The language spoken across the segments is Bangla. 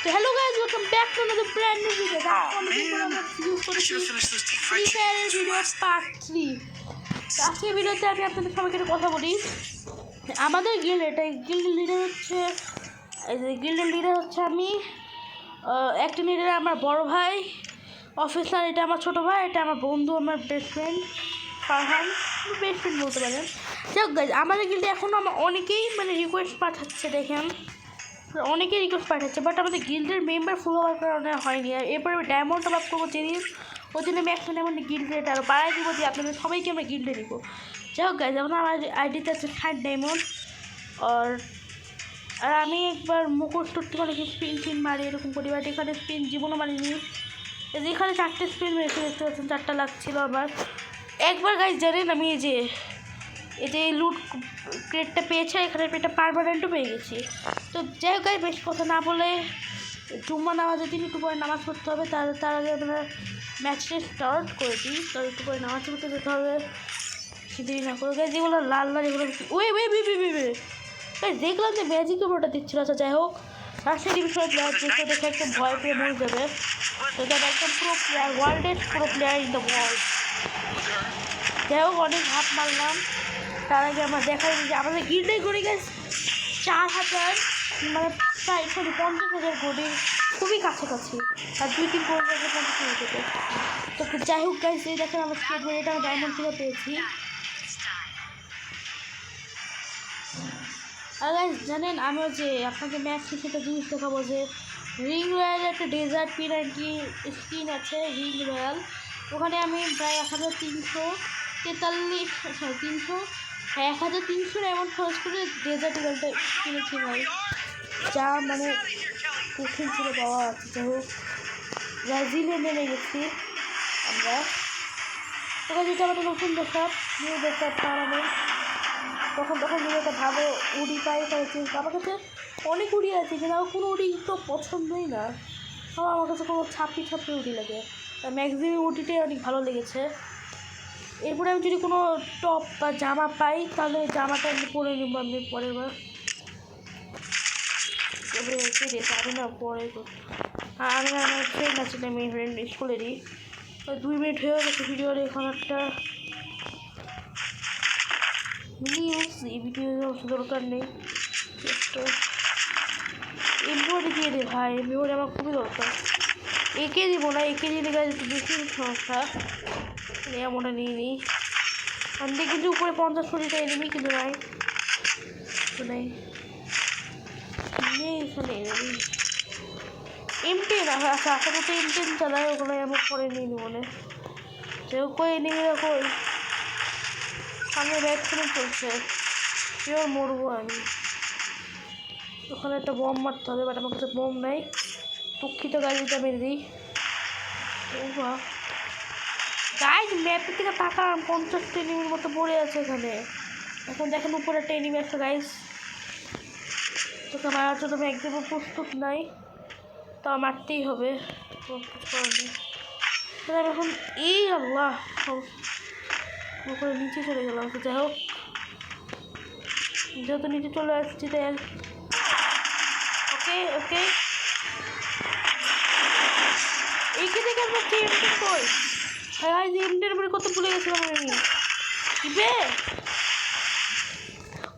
So hello guys, welcome back to another brand new video. Free Fire video part 3. আজকের ভিডিওতে আমি আপনাদের সবাইকে একটা কথা বলি। আমাদের গিল্ডের লিডার হচ্ছে আমি, একটা লিডার আমার বড় ভাই অফিসার, এটা আমার ছোট ভাই, এটা আমার বন্ধু, আমার best friend Farhan, best friend বলতে পারেন। যাক গাইজ, আমাদের গিল্ডে এখনও আমার অনেকেই রিকোয়েস্ট পাঠাচ্ছে, দেখেন অনেকেই রিকোয়েস্ট পাঠাচ্ছে, বাট আমাদের গিল্ডের মেম্বার ফুল হওয়ার কারণে হয়নি। আর এরপরে আমি ডায়মন্ড টপ আপ করবো যেদিন, ওই জন্য আমি একটা ডায়মন্ড গিল্ড রেট আরও বাড়াই দিব যে আপনাদের সবাইকে আমরা গিল্ডে দিব। যাই হোক গাইজ, এখন আমার আইডিতে আছে 60 ডায়মন্ড। আর আমি একবার মুখোশ টুটতে মানে স্পিন মারি এরকম করি, বাট এখানে স্পিন জীবনও মারিনি। এখানে 4টে স্পিন মেরেছে, দেখতে পাচ্ছেন 4টা লাগছিল আমার। একবার গাইজ জানেন আমি এই যে লুট ক্রেটটা পেয়েছে, এখানে এটা পারমানেন্টও পেয়ে গেছি। তো যাই হোক গাইজ, বেশ কথা না বলে জুম্মা নামাজের দিন একটু পরে নামাজ পড়তে হবে, তার আগে আমরা ম্যাচটা স্টার্ট করে দিই। তো একটু পরে নামাজ পড়তে যেতে হবে, দেরি না করে। গাইজ যেগুলো লাল এগুলো দেখলাম যে ম্যাজিক ওটা দিচ্ছিল। আচ্ছা যাই হোক, রাশিয়ার বিষয়ে প্লেয়ার দেখে একদম ভয় পেয়ে মরে যাবে। তো এটা একদম পুরো প্লেয়ার, ওয়ার্ল্ডের পুরো প্লেয়ার ইন দ্য ওয়ার্ল্ড। যাই হোক, অনেক হাত মারলাম। তার আগে আমরা দেখাই যে আমাদের গিল্ডে গড়ি গেছে 4000, মানে প্রায় 50,000 গড়ি, খুবই কাছাকাছি। আর 2-3 গড়ি 50,000 থেকে। তো যাই হোক গাইজ, এই দেখেন আমার স্কেট গড়ি, এটা আমি ডায়মন্ড থেকে পেয়েছি। আর গাইজ জানেন, আমিও যে আপনাকে ম্যাচ শেষে একটা জিনিস দেখাবো, যে রিং রয়্যালের একটা ডেজার্ট P90 স্কিন আছে, রিং রয়্যাল। ওখানে আমি প্রায় 1300 এমন খরচ করে ডেজার্ট ইগলটা কিনেছি ভাই, যা মানে কঠিন ছিল পাওয়া। যাই হোক, ব্রাজিলে নেমে গেছি আমরা। তখন যেটা আমাদের নতুন দেখাব, নিউ দেখাব পারামেন্ট, তখন যদি একটা ভালো উড়ি পাই তাহলে চেঞ্জ। আমার কাছে অনেক উড়ি আছে, কিন্তু আমার কোনো উড়ি তো পছন্দই না। আমার কাছে কোনো ছাপি উড়ি লাগে, ম্যাক্সিমাম উড়িটাই অনেক ভালো লেগেছে। এরপরে আমি যদি কোনো টপ বা জামা পাই, তাহলে জামাটা আমি পরে নেব আমি পরের বার। আমি না পরে আমি আমার ফ্রেন্ড আছে, আমি ফ্রেন্ড স্কুলেরই। 2 মিনিট হয়ে গেছে ভিডিওর, এখন একটা নিউজ, এই ভিডিও দরকার নেই, এমনি দিয়ে দে ভাই, এমনি আমার খুবই দরকার। একে দিব না, একে দিলে গাছ একটু বেশি সমস্যা, এমনটা নিয়ে নিই। আমি কিন্তু উপরে 50-60টা এনিমি, কিন্তু নাই এখানে এনিমি M10। আচ্ছা আপাতত M10 চালায়, ওগুলো এমন করে নিয়ে নিব না। যে কই এনিমি কই, সামনে ব্যাকখানে চলছে, কেউ মরবো আমি। ওখানে একটা বম মারতে হবে, বাট আমার কাছে বম নাই। দুঃখিত গাড়িটা মেরে দিই। গাইজ ম্যাপের থেকে তাকান, 50টা এনিমির মতো পড়ে আছে এখানে। এখন দেখেন উপরে একটা এনিমি আছে গাইজ, তোকে মারার জন্য আমি একদম প্রস্তুত নাই, তা মারতেই হবে, কিছু করার নেই। এখন এই আল্লাহ ওপরে নিচে চলে গেলাম। যাই হোক, যেহেতু নিচে চলে আসছি তাই ওকে এইকে দেখে আমরা এমটেন কই, হ্যাঁ এমটের উপরে কত ভুলে গেছিলাম আমি। দিবে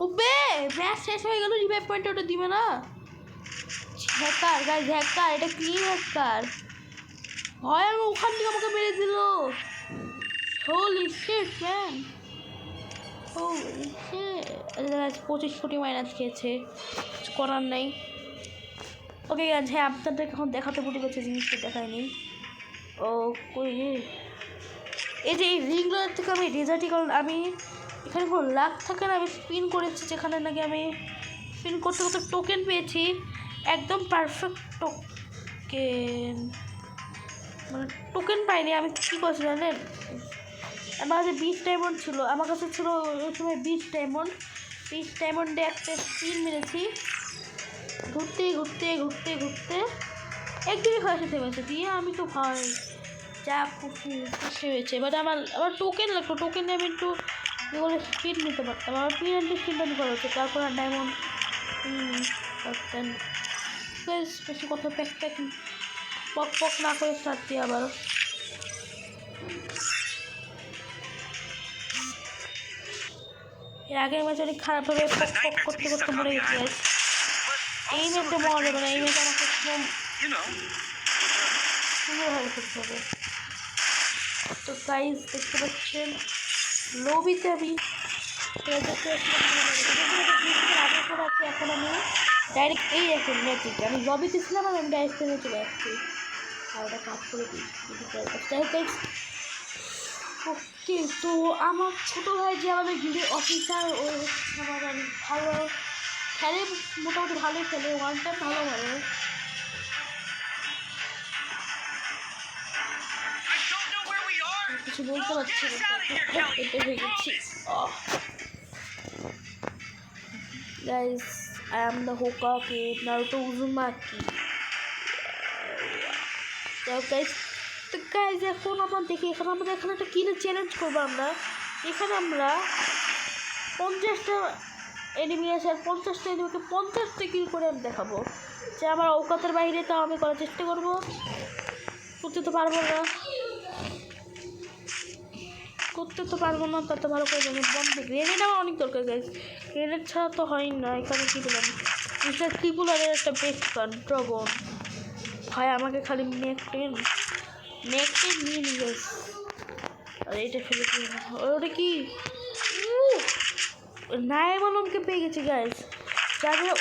ওবে, ম্যাচ শেষ হয়ে গেল, রিভাইভ পয়েন্ট ওটা দিবে না। হ্যাকার গাইজ, হ্যাকার, এটা কি হ্যাকার ভয়, আমি ওখান থেকে আমাকে মেরে দিল। Holi shit man, Holi sheet. 25 কোটি মাইনাস খেয়েছে, কিছু করার নেই। ওকে গাইজ, হ্যাঁ আপনাদের এখন দেখাতে ভুলে গেছে, জিনিসটা দেখায়নি। ও কই, এই যে এই রিং রয়্যাল থেকে আমি ডেজার্ট ইগল, আমি এখানে কোনো লাক থাকে না, আমি স্পিন করেছি, যেখানে নাকি আমি স্পিন করতে টোকেন পেয়েছি, একদম পারফেক্ট টোকেন, মানে টোকেন পাইনি। আমি কী করছি জানেন, আমার কাছে 20 ডায়মন্ড ছিল, আমার কাছে ছিল ওই সময় 20 ডায়মন্ডে একটা স্পিন মেরেছি। ঘুরতে একদিনই খাওয়া থেমেছে দিয়ে, আমি তো ভয় যা খুশি হয়েছে। বাট আমার টোকেন লাগতো, টোকেনে আমি একটু এগুলো স্পিন নিতে পারতাম, আমার P90 স্পিনটা নিতে পারতো, তারপর আর ডায়মন্ড পারতেন। বেশি কথা প্যাক প্যাক পক পক না করে স্টার্ট দিই আবার। এর আগের ম্যাচ অনেক খারাপভাবে পক পক করতে করতে মরে গেছে গাইস। এই ম্যাচে মজা যাবে না, এই ম্যাচে আমাকে একদম সুন্দরভাবে করতে হবে। তো গাইস দেখতে পাচ্ছেন লবিতে আমি এখন আমি ডাইরেক্ট এই এখন ম্যাজিক আমি লবিতে ছিলাম আর আমি ডাইরেক্ট ট্রেনে চলে আসছি। আর ওটা কাজ করে দিই। ওকে, তো আমার ছোটো ভাই যে আমাদের গিল্ডের অফিসার, ও আমার আমি ভালো খেলে, মোটামুটি ভালোই খেলে, ওয়ান টাইম ভালো মানে কিছু বলতে পারছি না, এটা হয়ে গেছি। Guys, I am the Hokage Naruto Uzumaki. So guys, তো গাইজ এখন আমরা দেখি এখানে আমাদের এখানে একটা কিলে চ্যালেঞ্জ করবো আমরা। এখানে আমরা 50টা এনিমি আছে আর 50টা এনিমিকে 50টা কিল করে আমি দেখাবো যে আমার ঔকাতের বাইরে, তাও আমি করার চেষ্টা করবো। করতে তো পারবো না, তত ভালো করে জানি। বন্ধু গ্রেনেড আমার অনেক দরকার গাইজ, গ্রেনেড ছাড়া তো হয় না। এখানে কী বললাম, মিস্টার ত্রিপুলারের একটা বেস্ট গান ড্রাগন ভাই, আমাকে খালি মেকটেন নিয়ে নিয়ে গাইজ। আর এটা ফেলে দিয়ে ওটা কি নাইম আলমকে পেয়ে গেছি গাইজ। যারা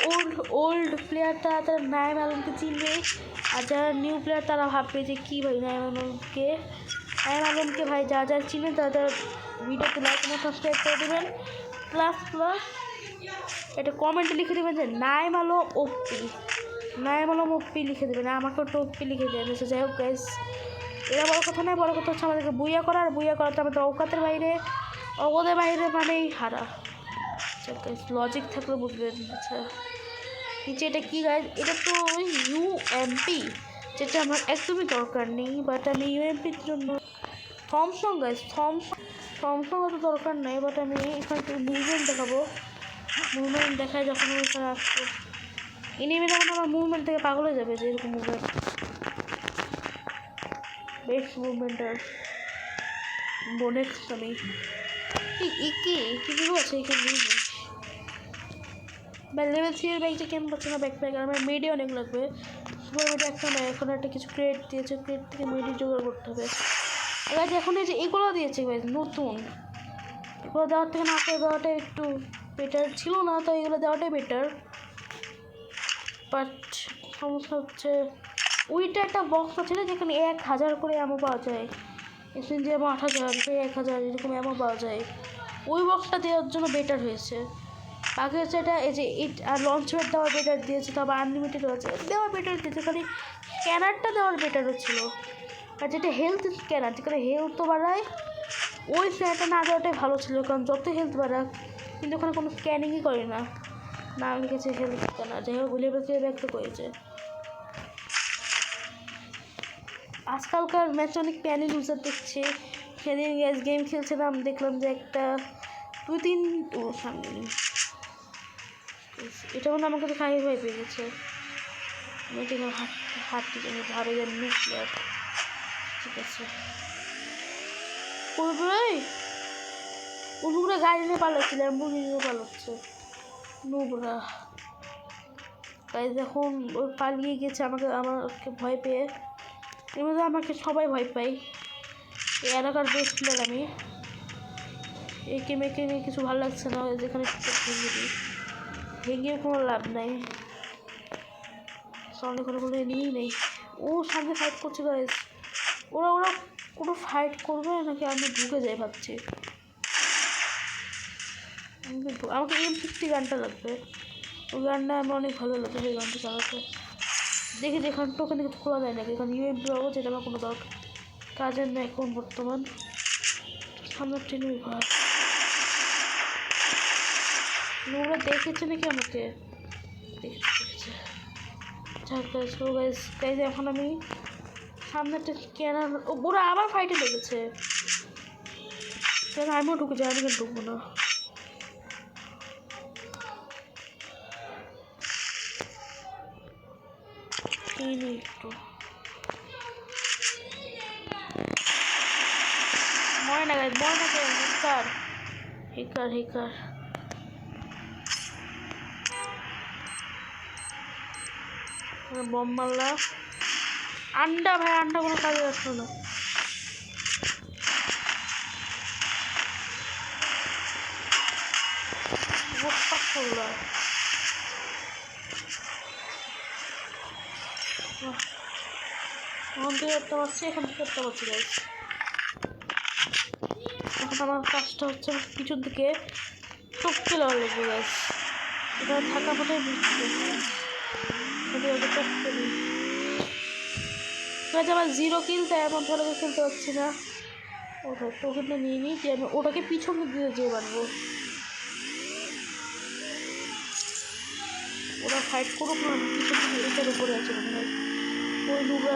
ওল্ড প্লেয়ার তারা নাইম আলমকে চিনবে, আর যারা নিউ প্লেয়ার তারা ভাববে যে কী ভাই নাইম আলমকে ভাই যা চিনেন তারা ভিডিওতে লাইক এবং সাবস্ক্রাইব করে দেবেন। প্লাস এটা কমেন্টে লিখে দেবেন যে নাইম আলম ওপি লিখে দেবেন, আমাকেও একটু ওপি লিখে দেবেন। যাই হোক গাইজ, এরা বড় কথা নয়, বড় কথা হচ্ছে আমাদেরকে বুইয়া করা, আর বুইয়া করাতে আমাদের অজ্ঞাতের বাইরে মানেই হারা। লজিক থাকলে বুঝবেন। আচ্ছা নিচে এটা কী গাইজ, এটা তো UMP, যেটা আমার একদমই দরকার নেই, বাট আমি UMPর জন্য থমসন গাইজ, থমসন অত দরকার নেই, বাট আমি এখানে একটু মুভমেন্ট দেখাবো। মুভমেন্ট দেখায় যখন আমি এখানে আসবো, এনিমি তখন আমার মুভমেন্ট থেকে পাগল হয়ে যাবে যে এরকম মুভমেন্ট, বেস্ট মুভমেন্টার নেক্সট আমি কি ভিউ আছে এখানে নিয়ে বা লেভেল 3 এর ব্যাগটা কেমন পাচ্ছে না, ব্যাকপ্যাক আমার মেডি অনেক লাগবে। সুপার মেডি একটা নয়, এখন একটা কিছু ক্রেড দিয়েছে, ক্রেড থেকে মেডি জোগাড় করতে হবে। এবার এখন এই যে এগুলো দিয়েছে নতুন, এগুলো দেওয়ার থেকে না করে দেওয়াটা একটু বেটার ছিল না, তো এগুলো দেওয়াটাই বেটার। বাট সমস্যা হচ্ছে ওইটা একটা বক্স আছে না যেখানে 1000 করে অ্যামো পাওয়া যায়, এখানে যে 8000 1000 এরকম অ্যামো পাওয়া যায়, ওই বক্সটা দেওয়ার জন্য বেটার হয়েছে। বাকি হচ্ছে এটা এই যে আর লঞ্চ প্যাড দেওয়ার বেটার দিয়েছে, তবে আনলিমিটেড আছে দেওয়ার বেটার দিয়েছে, খালি স্ক্যানারটা দেওয়ার বেটার হচ্ছিলো। আর যেটা হেলথ স্ক্যানার, যেখানে হেলথ বাড়ায়, ওই স্ক্যানারটা না দেওয়াটাই ভালো ছিল, কারণ যত হেলথ বাড়াক কিন্তু ওখানে কোনো স্ক্যানিংই করে না, নাম লিখেছে হেলথ স্ক্যানার। যাই হোক লেভেল 3 ব্যাক তো করেছে। আজকালকার ম্যাচে অনেক প্যানেল ইউজার দেখছে। সেদিন গেম খেলছিলাম, দেখলাম যে একটা 2-3 সামনে এটা মনে আমাকে তো খাই হয়ে পেয়ে গেছে। আমি তো হাঁটতে যাই, ভাবে যে নিউ প্লেয়ার। ঠিক আছে ওগুলো গাড়ি নিয়ে পালাচ্ছে, ল্যাম্বরগিনি নিয়ে পালাচ্ছে নুবরা গাইজ। এখন ওই পালিয়ে গেছে আমাকে ভয় পেয়ে, এমনি আমাকে সবাই ভয় পাই। এই এলাকার বেস্ট প্লেয়ার আমি, একে মেকে নিয়ে কিছু ভালো লাগছে না, যেখানে ভেঙে কোনো লাভ নাই, সামনে কোনো এনিমি নেই। ও সামনে ফাইট করছে গাইজ, ওরা কোনো ফাইট করবে নাকি আমি ঢুকে যাই ভাবছি। আমাকে M60 গানটা লাগবে, ওই গানটা আমার অনেক ভালো লাগে, সেই গানটা চালাতে। দেখি যে এখানটা ওখানে কিছু খোলা যায় নাকি, এখানে UMP পাবো, যেটা আমার কোনো দরকার কাজের না এখন বর্তমান। সামনের ট্রেনে ঘর ওরা দেখেছে নাকি আমাকে, দেখেছে। গাইজ এখন আমি সামনে একটা স্ক্যানার, ওরা আবার ফাইটে লেগেছে, কেন আমিও ঢুকে যাই, আমি কেন ঢুকবো না। এই নে একটু মরে না গাইজ, মরে না কেউ। হেকার হেকার হেকার বম মারলা। আন্ডা ভাই, আন্ডা কোনো কাজে আসলো না। ওখান থেকে একটা পাচ্ছি, এখান থেকে একটা পাচ্ছি গাইজ। এখন আমার কাজটা হচ্ছে পিছন থেকে টপকে লওয়া লাগবে গাইজ। এবার থাকা পথে আমার 0 কিল, তাই এমন ধরে খেলতে পারছি না। ওটা ওখানে নিয়ে নিই যে আমি ওটাকে পিছনে দিয়ে যেয়ে বানবো। ওরা ফাইট করুক না, পিছন থেকে এটার উপরে আছে মনে হয়। ওই নুরা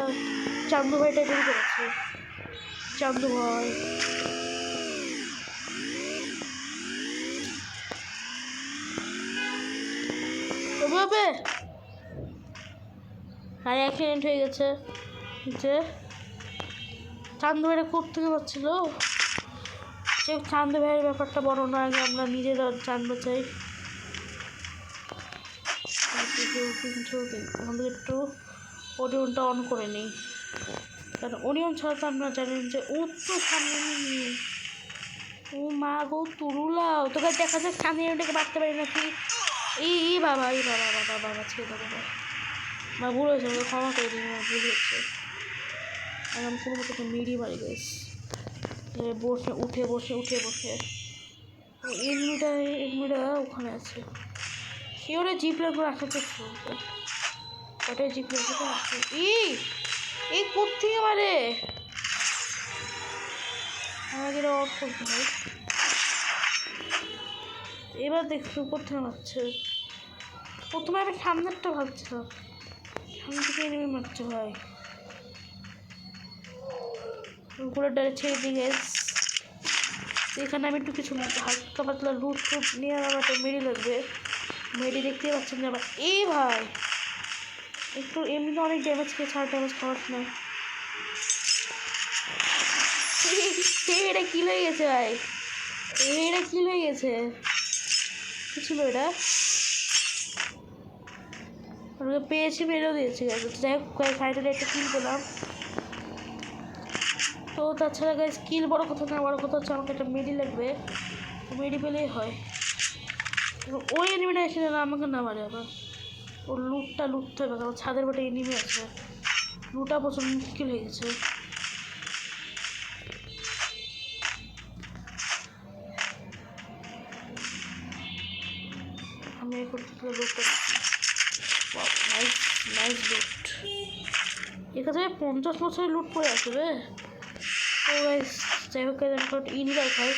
চান্দু ভাই টাইপের উপর আছে। চান্দু ভাই হবে। আর অ্যাক্সিডেন্ট হয়ে গেছে যে চান্দু ভাইরা থেকে পাচ্ছিল। সে চান্দু ভাইয়ের ব্যাপারটা বড় না, আগে আমরা নিজেরা জানতে চাই। আমাদের একটু অডিয়নটা অন করে নিই, কারণ অনিয়ন ছাড়া তো আপনারা জানেন যে ও তো সামনে নিয়ে ও মা গো তুরুলাও তোকে দেখা যাক সামনে ওটাকে বাড়তে পারি নাকি। এই বাবা, এই বাবা বাবা বাবা ছেড়ে দেবো বাবা, মা ভুল হয়েছে, আমাকে ক্ষমা করে দিন, আমার ভুল হচ্ছে। আর আমি কোনো মতো মেরি মারি গেছি বসে উঠে বসে উঠে বসে। এমনিটা ওখানে আছে, সে ওরা জিপ লাগবে রাখাতে ওটাই জিপ লাগবে আছে। এই কোথেকে মারে আমাকে এটা অফ করতে হয়। এবার দেখছি উপর থেকে মারছে। প্রথমে আমি সামনেরটা ভাবছিলাম, সামনে থেকে নেমে মারছে ভাই। উপরের ডারে ছেড়ে দিয়ে এখানে আমি একটু কিছু হালকা পাতলা লুট টুট নিয়ে আমার একটা মেডি লাগবে। মেডি দেখতেই পাচ্ছেন যে আবার ভাই একটু এমনি অনেক ড্যামেজ খেয়েছে, আর ড্যামেজ খাওয়ার না। এটা কিল হয়ে গেছে ভাই, এটা কিল হয়ে গেছে। কি ছিল এটা? পেয়েছি, মেরেও দিয়েছি। যাই হোক ফাইনালি একটা কিল পেলাম। তো তাছাড়া গাইজ স্কিল বড় কথা না, বড় কথা হচ্ছে আমাকে একটা মেডি লাগবে। মেডি পেলেই হয়। ওই এনিমিটা এসে না আমাকে না মারে, আবার ওর লুটটা লুটতে হবে, কারণ ছাদের বাটে এনিমি আছে। লুটা প্রচুর মুশকিল হয়ে গেছে। আমি করতে লুটটা নাইস নাইস লুট। এখানে 50 বছরের লুট করে আসবে। তো যাই হোক আমি ইনিগার খাই,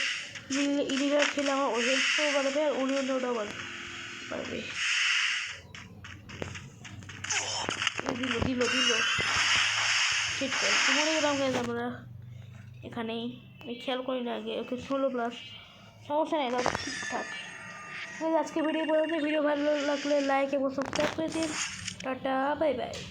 ইনিগার খেলে আমার ওই হেলথটাও বাড়বে আর অনিয়নটাও বাড়বে। দিল দিল দিল ঠিক আছে, মরে গেলাম গাইজ আমরা এখানেই। আমি খেয়াল করি না আগে। ওকে 16+, সমস্যা নেই, তার ঠিকঠাক। আজকে ভিডিও পর্যন্ত। ভিডিও ভালো লাগলে লাইক এবং সাবস্ক্রাইব করে দিন। Tata, bye bye.